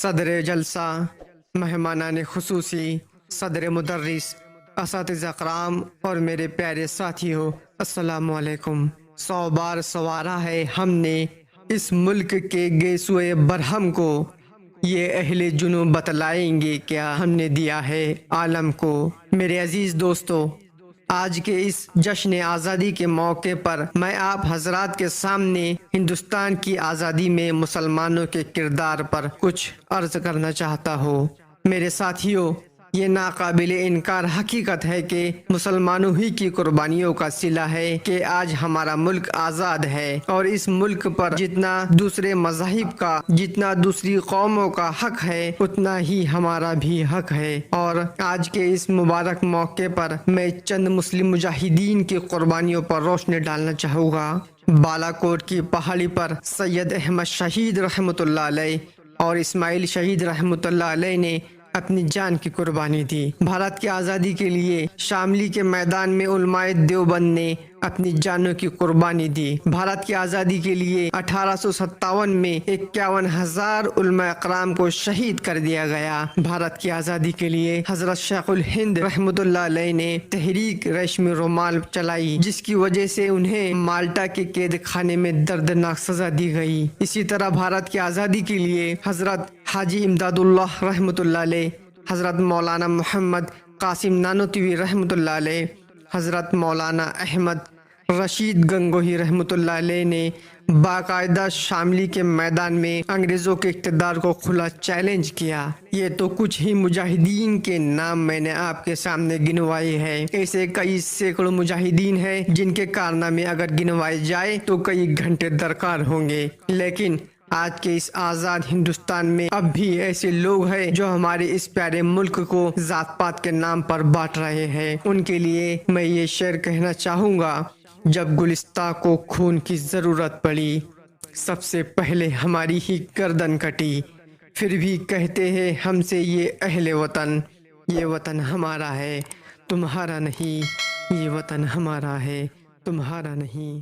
صدر جلسہ، مہمانان خصوصی، صدر مدرس، اساتذہ کرام اور میرے پیارے ساتھیوں، السلام علیکم۔ 100 بار سوارا ہے ہم نے اس ملک کے گیسوئے برہم کو، یہ اہل جنوب بتلائیں گے کیا ہم نے دیا ہے عالم کو۔ میرے عزیز دوستو، آج کے اس جشن آزادی کے موقع پر میں آپ حضرات کے سامنے ہندوستان کی آزادی میں مسلمانوں کے کردار پر کچھ عرض کرنا چاہتا ہوں۔ میرے ساتھیوں، یہ ناقابل انکار حقیقت ہے کہ مسلمانوں ہی کی قربانیوں کا صلہ ہے کہ آج ہمارا ملک آزاد ہے، اور اس ملک پر جتنا دوسرے مذاہب کا، جتنا دوسری قوموں کا حق ہے، اتنا ہی ہمارا بھی حق ہے۔ اور آج کے اس مبارک موقع پر میں چند مسلم مجاہدین کی قربانیوں پر روشنی ڈالنا چاہوں گا۔ بالا کوٹ کی پہاڑی پر سید احمد شہید رحمۃ اللہ علیہ اور اسماعیل شہید رحمۃ اللہ علیہ نے اپنی جان کی قربانی دی۔ بھارت کی آزادی کے لیے شاملی کے میدان میں علماء دیوبند نے اپنی جانوں کی قربانی دی۔ بھارت کی آزادی کے لیے 1857 میں 51,000 علماء اکرام کو شہید کر دیا گیا۔ بھارت کی آزادی کے لیے حضرت شیخ الہند رحمۃ اللہ علیہ نے تحریک ریشمی رومال چلائی، جس کی وجہ سے انہیں مالٹا کے قید خانے میں دردناک سزا دی گئی۔ اسی طرح بھارت کی آزادی کے لیے حضرت حاجی امداد اللہ رحمۃ اللہ علیہ، حضرت مولانا محمد قاسم نانوتوی رحمۃ اللہ علیہ، حضرت مولانا احمد رشید گنگوہی رحمۃ اللہ علیہ نے باقاعدہ شاملی کے میدان میں انگریزوں کے اقتدار کو کھلا چیلنج کیا۔ یہ تو کچھ ہی مجاہدین کے نام میں نے آپ کے سامنے گنوائے ہیں۔ ایسے کئی سینکڑوں مجاہدین ہیں جن کے کارنامے اگر گنوائے جائے تو کئی گھنٹے درکار ہوں گے، لیکن آج کے اس آزاد ہندوستان میں اب بھی ایسے لوگ ہیں جو ہمارے اس پیارے ملک کو ذات پات کے نام پر بانٹ رہے ہیں۔ ان کے لیے میں یہ شعر کہنا چاہوں گا: جب گلستہ کو خون کی ضرورت پڑی، سب سے پہلے ہماری ہی گردن کٹی، پھر بھی کہتے ہیں ہم سے یہ اہل وطن، یہ وطن ہمارا ہے تمہارا نہیں، یہ وطن ہمارا ہے تمہارا نہیں۔